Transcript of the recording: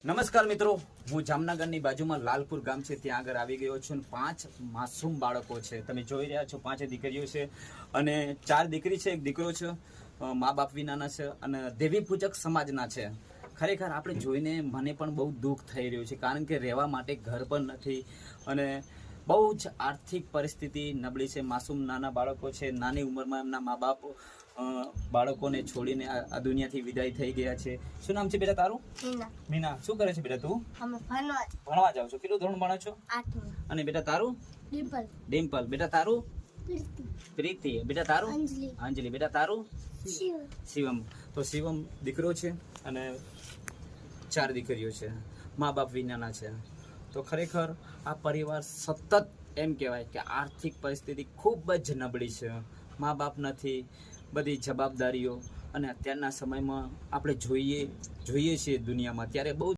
નમસ્કાર મિત્રો, હું જામનગરની બાજુમાં લાલપુર ગામ છે ત્યાં આગળ આવી ગયો છું. 5 માસૂમ બાળકો છે, તમે જોઈ રહ્યા છો. 5 દીકરીઓ છે અને 4 દીકરી છે, એક દીકરો છે. મા બાપ વિનાના છે અને દેવી પૂજક સમાજના છે. ખરેખર આપણે જોઈને મને પણ બહુ દુઃખ થઈ રહ્યું છે, કારણ કે રહેવા માટે ઘર પણ નથી અને બહુ જ આર્થિક પરિસ્થિતિ નબળી છે. માસૂમ નાના બાળકો છે, નાની ઉંમરમાં એમના મા બાપ બાળકોને છોડીને આ દુનિયાથી વિદાય થઈ ગયા છે. શું નામ છે બેટા તારું? મીના. શું કરે છે બેટા તું? ભણવા જાવ છો. કેટલું ધોરણ ભણો છો? 8. અને બેટા તારું? ડિમ્પલ. બેટા તારું? પ્રીતિ. બેટા તારું? અંજલિ. બેટા તારું? શિવમ. તો શિવમ દીકરો છે અને 4 દીકરીઓ છે. મા બાપ વિનાના છે. તો ખરેખર આ પરિવાર સતત એમ કહેવાય કે આર્થિક પરિસ્થિતિ ખૂબ જ નબળી છે. મા બાપ નથી, બધી જવાબદારીઓ, અને અત્યારના સમયમાં આપણે જોઈએ છીએ દુનિયામાં ત્યારે બહુ